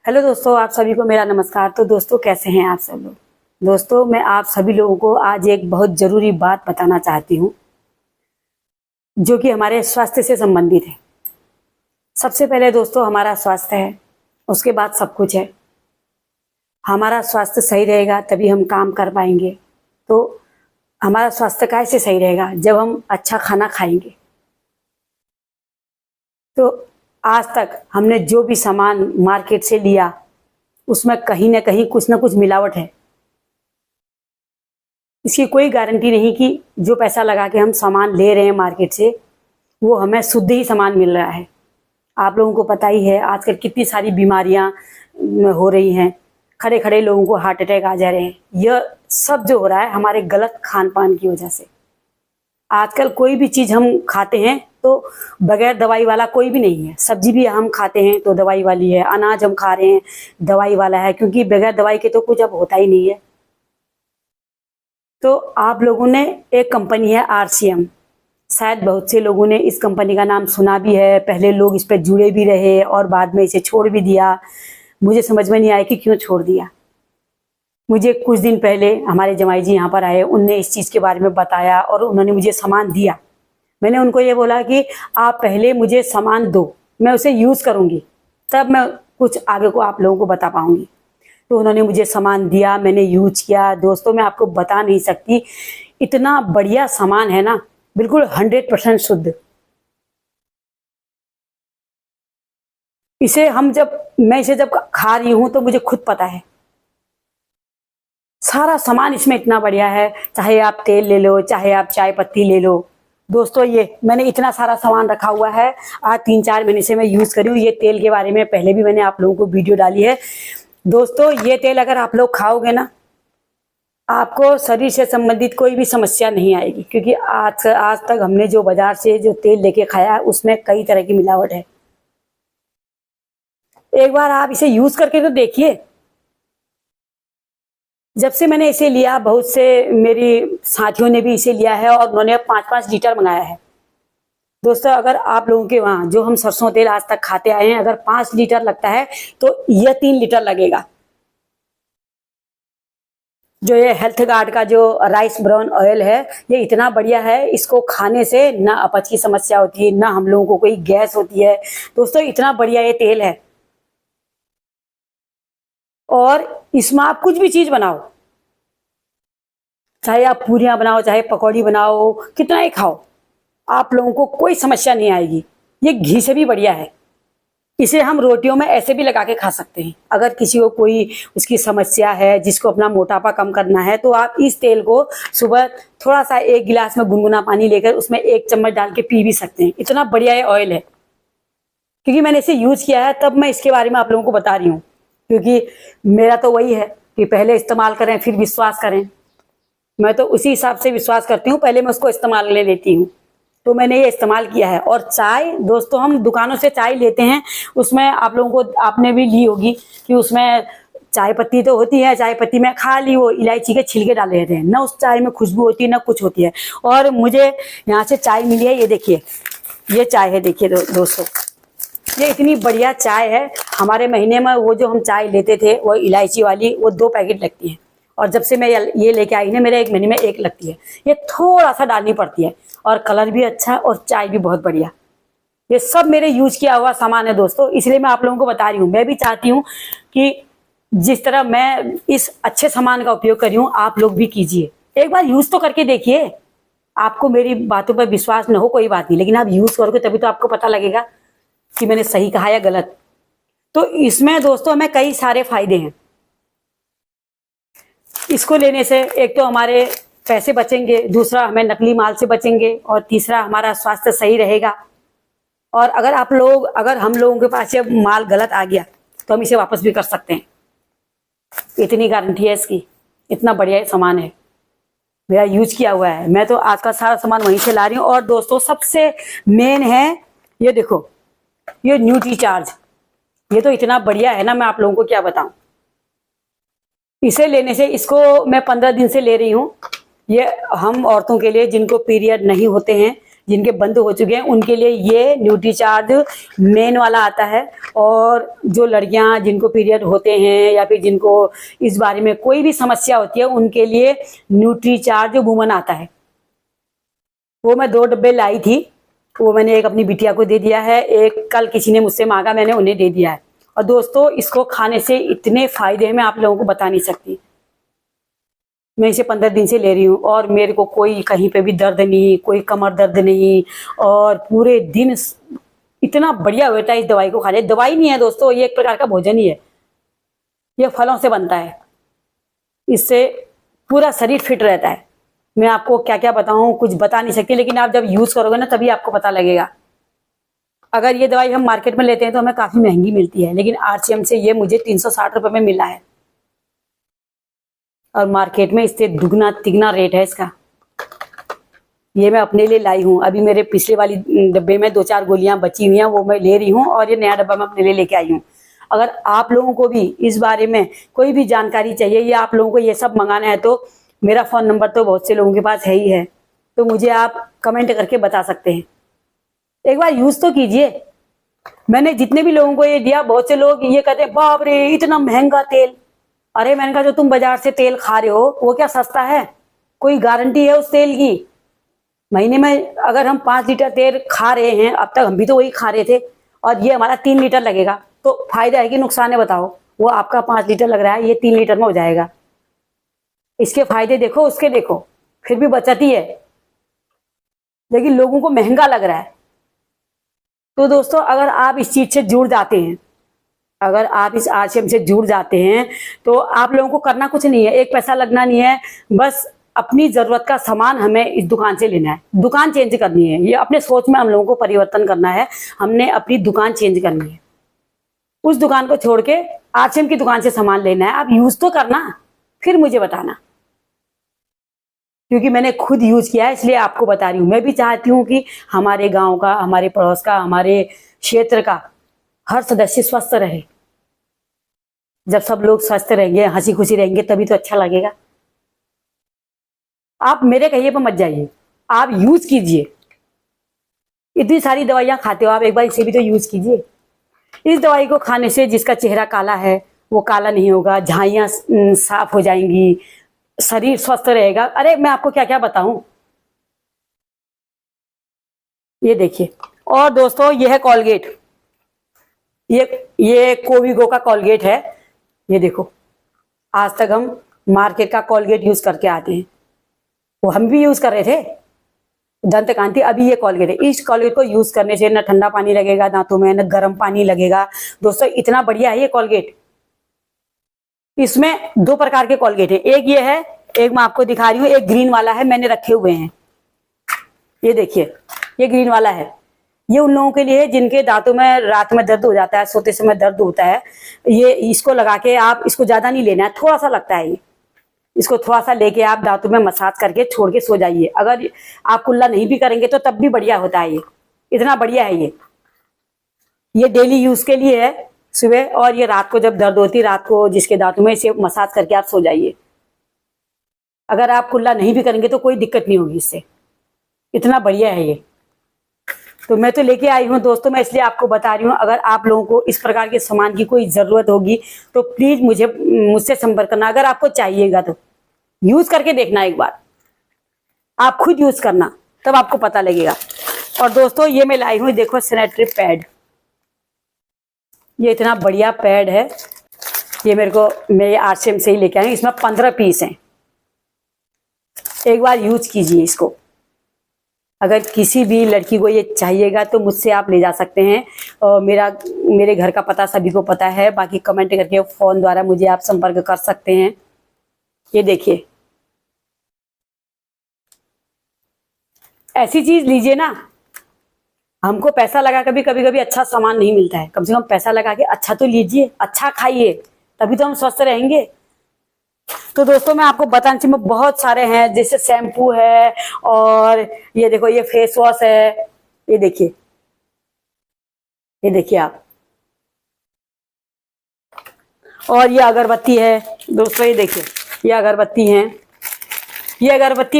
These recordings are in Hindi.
हेलो दोस्तों, आप सभी को मेरा नमस्कार। तो दोस्तों, कैसे हैं आप सब लोग। दोस्तों, मैं आप सभी लोगों को आज एक बहुत ज़रूरी बात बताना चाहती हूँ जो कि हमारे स्वास्थ्य से संबंधित है। सबसे पहले दोस्तों, हमारा स्वास्थ्य है, उसके बाद सब कुछ है। हमारा स्वास्थ्य सही रहेगा तभी हम काम कर पाएंगे। तो हमारा स्वास्थ्य कैसे सही रहेगा? जब हम अच्छा खाना खाएंगे। तो आज तक हमने जो भी सामान मार्केट से लिया उसमें कहीं ना कहीं कुछ ना कुछ मिलावट है। इसकी कोई गारंटी नहीं कि जो पैसा लगा के हम सामान ले रहे हैं मार्केट से वो हमें शुद्ध ही सामान मिल रहा है। आप लोगों को पता ही है आजकल कितनी सारी बीमारियां हो रही हैं। खड़े खड़े लोगों को हार्ट अटैक आ जा रहे हैं। यह सब जो हो रहा है हमारे गलत खान पान की वजह से। आजकल कोई भी चीज़ हम खाते हैं तो बगैर दवाई वाला कोई भी नहीं है। सब्जी भी हम खाते हैं तो दवाई वाली है, अनाज हम खा रहे हैं दवाई वाला है, क्योंकि बगैर दवाई के तो कुछ अब होता ही नहीं है। तो आप लोगों ने एक कंपनी है RCM, शायद बहुत से लोगों ने इस कंपनी का नाम सुना भी है। पहले लोग इस पर जुड़े भी रहे और बाद में इसे छोड़ भी दिया। मुझे समझ में नहीं आया कि क्यों छोड़ दिया। मुझे कुछ दिन पहले हमारे जमाई जी यहाँ पर आए, उनने इस चीज़ के बारे में बताया और उन्होंने मुझे सामान दिया। मैंने उनको ये बोला कि आप पहले मुझे सामान दो, मैं उसे यूज़ करूँगी, तब मैं कुछ आगे को आप लोगों को बता पाऊँगी। तो उन्होंने मुझे सामान दिया, मैंने यूज किया। दोस्तों, मैं आपको बता नहीं सकती, इतना बढ़िया सामान है ना, बिल्कुल 100% शुद्ध। मैं इसे जब खा रही हूँ तो मुझे खुद पता है सारा सामान इसमें इतना बढ़िया है। चाहे आप तेल ले लो, चाहे आप चाय पत्ती ले लो। दोस्तों, ये मैंने इतना सारा सामान रखा हुआ है, आज 3-4 महीने से मैं यूज़ कर रही हूँ। ये तेल के बारे में पहले भी मैंने आप लोगों को वीडियो डाली है। दोस्तों, ये तेल अगर आप लोग खाओगे ना, आपको शरीर से संबंधित कोई भी समस्या नहीं आएगी, क्योंकि आज तक हमने जो बाजार से जो तेल लेके खाया है उसमें कई तरह की मिलावट है। एक बार आप इसे यूज करके तो देखिए। जब से मैंने इसे लिया, बहुत से मेरी साथियों ने भी इसे लिया है और उन्होंने 5-5 लीटर मंगाया है। दोस्तों, अगर आप लोगों के वहां जो हम सरसों तेल आज तक खाते आए हैं, अगर 5 लीटर लगता है तो यह 3 लीटर लगेगा। जो ये हेल्थ गार्ड का जो राइस ब्राउन ऑयल है, ये इतना बढ़िया है। इसको खाने से ना अपच की समस्या होती है, ना हम लोगों को कोई गैस होती है। दोस्तों, इतना बढ़िया ये तेल है। और इसमें आप कुछ भी चीज बनाओ, चाहे आप पूरियां बनाओ, चाहे पकौड़ी बनाओ, कितना ही खाओ, आप लोगों को कोई समस्या नहीं आएगी। ये घी से भी बढ़िया है। इसे हम रोटियों में ऐसे भी लगा के खा सकते हैं। अगर किसी को कोई उसकी समस्या है, जिसको अपना मोटापा कम करना है, तो आप इस तेल को सुबह थोड़ा सा 1 गिलास में गुनगुना पानी लेकर उसमें 1 चम्मच डाल के पी भी सकते हैं। इतना बढ़िया ये ऑयल है। क्योंकि मैंने इसे यूज किया है तब मैं इसके बारे में आप लोगों को बता रही हूँ। क्योंकि मेरा तो वही है कि पहले इस्तेमाल करें फिर विश्वास करें। मैं तो उसी हिसाब से विश्वास करती हूँ, पहले मैं उसको इस्तेमाल ले लेती हूँ। तो मैंने ये इस्तेमाल किया है। और चाय, दोस्तों, हम दुकानों से चाय लेते हैं, उसमें आप लोगों को, आपने भी ली होगी कि उसमें चाय पत्ती तो होती है, चाय पत्ती में खाली वो इलायची के छिलके डाले रहते हैं। ना उस चाय में खुशबू होती है, ना कुछ होती है। और मुझे यहाँ से चाय मिली है, ये देखिए, ये चाय है। देखिए दोस्तों, ये इतनी बढ़िया चाय है। हमारे महीने में वो जो हम चाय लेते थे वो इलायची वाली, वो 2 पैकेट लगती है। और जब से मैं ये लेके आई ना, मेरे 1 महीने में 1 लगती है। ये थोड़ा सा डालनी पड़ती है और कलर भी अच्छा और चाय भी बहुत बढ़िया। ये सब मेरे यूज किया हुआ सामान है दोस्तों, इसलिए मैं आप लोगों को बता रही हूँ। मैं भी चाहती हूँ कि जिस तरह मैं इस अच्छे सामान का उपयोग कर रही हूँ, आप लोग भी कीजिए। एक बार यूज तो करके देखिए। आपको मेरी बातों पर विश्वास न हो कोई बात नहीं, लेकिन आप यूज करोगे तभी तो आपको पता लगेगा कि मैंने सही कहा या गलत। तो इसमें दोस्तों हमें कई सारे फायदे हैं। इसको लेने से एक तो हमारे पैसे बचेंगे, दूसरा हमें नकली माल से बचेंगे, और तीसरा हमारा स्वास्थ्य सही रहेगा। और अगर हम लोगों के पास ये माल गलत आ गया तो हम इसे वापस भी कर सकते हैं। इतनी गारंटी है इसकी। इतना बढ़िया सामान है, मेरा यूज किया हुआ है। मैं तो आज का सारा सामान वहीं से ला रही हूँ। और दोस्तों, सबसे मेन है, ये देखो, ये न्यूट्रीचार्ज। ये तो इतना बढ़िया है ना, मैं आप लोगों को क्या बताऊं। इसे लेने से, इसको मैं 15 दिन से ले रही हूँ। ये हम औरतों के लिए जिनको पीरियड नहीं होते हैं, जिनके बंद हो चुके हैं उनके लिए ये न्यूट्रीचार्ज मेन वाला आता है। और जो लड़कियां जिनको पीरियड होते हैं या फिर जिनको इस बारे में कोई भी समस्या होती है उनके लिए न्यूट्रीचार्ज वुमन आता है। वो मैं 2 डब्बे लाई थी, वो मैंने एक अपनी बिटिया को दे दिया है, एक कल किसी ने मुझसे मांगा, मैंने उन्हें दे दिया है। और दोस्तों इसको खाने से इतने फायदे हैं मैं आप लोगों को बता नहीं सकती। मैं इसे 15 दिन से ले रही हूँ और मेरे को कोई कहीं पे भी दर्द नहीं, कोई कमर दर्द नहीं, और पूरे दिन इतना बढ़िया होता है इस दवाई को खाने। दवाई नहीं है दोस्तों, ये एक प्रकार का भोजन ही है। ये फलों से बनता है, इससे पूरा शरीर फिट रहता है। मैं आपको क्या क्या बताऊं कुछ बता नहीं सकती, लेकिन आप जब यूज करोगे ना तभी आपको पता लगेगा। अगर ये दवाई हम मार्केट में लेते हैं तो हमें काफी महंगी मिलती है, लेकिन आरसीएम से ये मुझे 360 रुपए में मिला है और मार्केट में इससे दुगना तिगना रेट है इसका। ये मैं अपने लिए लाई हूँ। अभी मेरे पिछले वाली डब्बे में 2-4 गोलियां बची हुई हैं, वो मैं ले रही हूँ और ये नया डब्बा मैं अपने लिए लेके आई हूँ। अगर आप लोगों को भी इस बारे में कोई भी जानकारी चाहिए या आप लोगों को ये सब मंगाना है तो मेरा फ़ोन नंबर तो बहुत से लोगों के पास है ही है, तो मुझे आप कमेंट करके बता सकते हैं। एक बार यूज़ तो कीजिए। मैंने जितने भी लोगों को ये दिया, बहुत से लोग ये कहते हैं बाप रे इतना महंगा तेल। अरे मैंने कहा जो तुम बाजार से तेल खा रहे हो वो क्या सस्ता है? कोई गारंटी है उस तेल की? महीने में अगर हम 5 लीटर तेल खा रहे हैं, अब तक हम भी तो वही खा रहे थे, और ये हमारा 3 लीटर लगेगा, तो फायदा है कि नुकसान है बताओ? वो आपका 5 लीटर लग रहा है, ये 3 लीटर में हो जाएगा। इसके फायदे देखो उसके देखो, फिर भी बचत ही है, लेकिन लोगों को महंगा लग रहा है। तो दोस्तों अगर आप इस चीज से जुड़ जाते हैं, अगर आप इस आश्रम से जुड़ जाते हैं तो आप लोगों को करना कुछ नहीं है, एक पैसा लगना नहीं है, बस अपनी जरूरत का सामान हमें इस दुकान से लेना है। दुकान चेंज करनी है, ये अपने सोच में हम लोगों को परिवर्तन करना है। हमने अपनी दुकान चेंज करनी है, उस दुकान को छोड़ के आश्रम की दुकान से सामान लेना है। आप यूज तो करना, फिर मुझे बताना, क्योंकि मैंने खुद यूज किया है इसलिए आपको बता रही हूँ। मैं भी चाहती हूँ कि हमारे गांव का, हमारे पड़ोस का, हमारे क्षेत्र का हर सदस्य स्वस्थ रहे। जब सब लोग स्वस्थ रहेंगे, हंसी खुशी रहेंगे, तभी तो अच्छा लगेगा। आप मेरे कहिए पर मत जाइए, आप यूज कीजिए। इतनी सारी दवाइयां खाते हो आप, एक बार इसे भी तो यूज कीजिए। इस दवाई को खाने से जिसका चेहरा काला है वो काला नहीं होगा, झाइयां साफ हो जाएंगी, शरीर स्वस्थ रहेगा। अरे मैं आपको क्या क्या बताऊं, ये देखिए। और दोस्तों ये है कोलगेट, ये कोविगो का कोलगेट है। ये देखो, आज तक हम मार्केट का कोलगेट यूज करके आते हैं, वो हम भी यूज कर रहे थे दंतकांति। अभी ये कोलगेट है, इस कोलगेट को यूज करने से न ठंडा पानी लगेगा दांतों में, न गर्म पानी लगेगा। दोस्तों इतना बढ़िया है ये कोलगेट। इसमें 2 प्रकार के कोलगेट है, एक ये है, एक मैं आपको दिखा रही हूँ, एक ग्रीन वाला है, मैंने रखे हुए हैं। ये देखिए, ये ग्रीन वाला है, ये उन लोगों के लिए है जिनके दांतों में रात में दर्द हो जाता है, सोते समय दर्द होता है। ये इसको लगा के, आप इसको ज्यादा नहीं लेना है, थोड़ा सा लगता है ये, इसको थोड़ा सा लेके आप दांतों में मसाज करके छोड़ के सो जाइए। अगर आप कुल्ला नहीं भी करेंगे तो तब भी बढ़िया होता है ये, इतना बढ़िया है ये डेली यूज के लिए है सुबह, और ये रात को जब दर्द होती है, रात को जिसके दांतों में, इसे मसाज करके आप सो जाइए। अगर आप कुल्ला नहीं भी करेंगे तो कोई दिक्कत नहीं होगी इससे, इतना बढ़िया है ये। तो मैं तो लेके आई हूँ दोस्तों, मैं इसलिए आपको बता रही हूँ। अगर आप लोगों को इस प्रकार के सामान की कोई जरूरत होगी तो प्लीज मुझसे संपर्क करना। अगर आपको चाहिएगा तो यूज करके देखना, एक बार आप खुद यूज करना, तब आपको पता लगेगा। और दोस्तों ये मैं लाई हूँ, देखो सैनिटरी पैड, ये इतना बढ़िया पैड है, ये मेरे आरसीएम से ही लेके आए। इसमें 15 पीस हैं, एक बार यूज कीजिए इसको। अगर किसी भी लड़की को ये चाहिएगा तो मुझसे आप ले जा सकते हैं, और मेरे घर का पता सभी को पता है, बाकी कमेंट करके फोन द्वारा मुझे आप संपर्क कर सकते हैं। ये देखिए, ऐसी चीज लीजिए ना, हमको पैसा लगा कभी कभी अच्छा सामान नहीं मिलता है, कम से कम पैसा लगा के अच्छा तो लीजिए, अच्छा खाइए, तभी तो हम स्वस्थ रहेंगे। तो दोस्तों मैं आपको बताना चाहिए, में बहुत सारे हैं, जैसे शैम्पू है, और ये देखो ये फेस वॉश है, ये देखिए, ये देखिए आप, और ये अगरबत्ती है दोस्तों, ये देखिए ये अगरबत्ती है। ये अगरबत्ती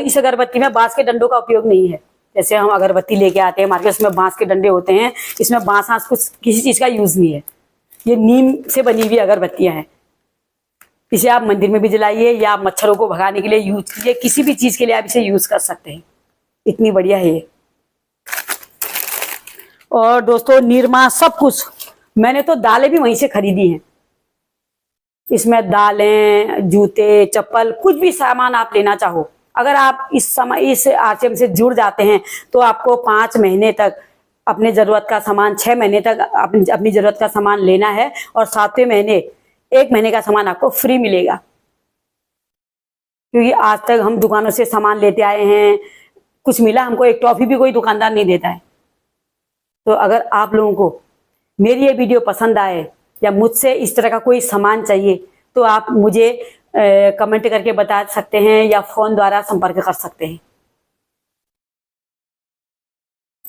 इस अगरबत्ती में बांस के डंडों का उपयोग नहीं है, जैसे हम अगरबत्ती लेके आते हैं मार्केट, उसमें बांस के डंडे होते हैं, इसमें बांस कुछ किसी चीज का यूज नहीं है। ये नीम से बनी हुई अगरबत्तियां हैं। इसे आप मंदिर में भी जलाइए या मच्छरों को भगाने के लिए यूज कीजिए, किसी भी चीज के लिए आप इसे यूज कर सकते हैं। इतनी बढ़िया है ये। और दोस्तों निरमा सब कुछ, मैंने तो दालें भी वहीं से खरीदी हैं। इसमें दालें, जूते, चप्पल, कुछ भी सामान आप लेना चाहो, अगर आप इस आरसीएम से जुड़ जाते हैं तो आपको 5 महीने तक अपने जरूरत का सामान, 6 महीने तक अपनी जरूरत का सामान लेना है, और 7वें महीने 1 महीने का सामान आपको फ्री मिलेगा। क्योंकि आज तक हम दुकानों से सामान लेते आए हैं, कुछ मिला हमको, एक टॉफी भी कोई दुकानदार नहीं देता है। तो अगर आप लोगों को मेरी ये वीडियो पसंद आए या मुझसे इस तरह का कोई सामान चाहिए तो आप मुझे कमेंट करके बता सकते हैं या फोन द्वारा संपर्क कर सकते हैं।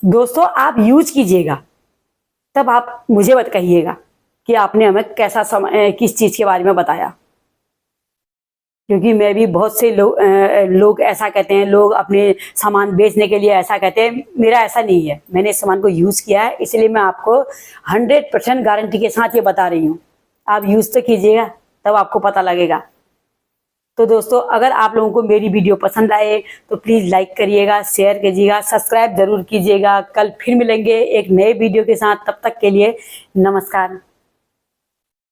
दोस्तों आप यूज कीजिएगा, तब आप मुझे मत कहिएगा कि आपने हमें कैसा किस चीज के बारे में बताया। क्योंकि मैं भी बहुत से लोग ऐसा कहते हैं, लोग अपने सामान बेचने के लिए ऐसा कहते हैं, मेरा ऐसा नहीं है। मैंने इस सामान को यूज किया है, इसलिए मैं आपको 100% गारंटी के साथ ये बता रही हूँ। आप यूज तो कीजिएगा तब आपको पता लगेगा। तो दोस्तों अगर आप लोगों को मेरी वीडियो पसंद आए तो प्लीज लाइक करिएगा, शेयर कीजिएगा, सब्सक्राइब जरूर कीजिएगा। कल फिर मिलेंगे एक नए वीडियो के साथ, तब तक के लिए नमस्कार।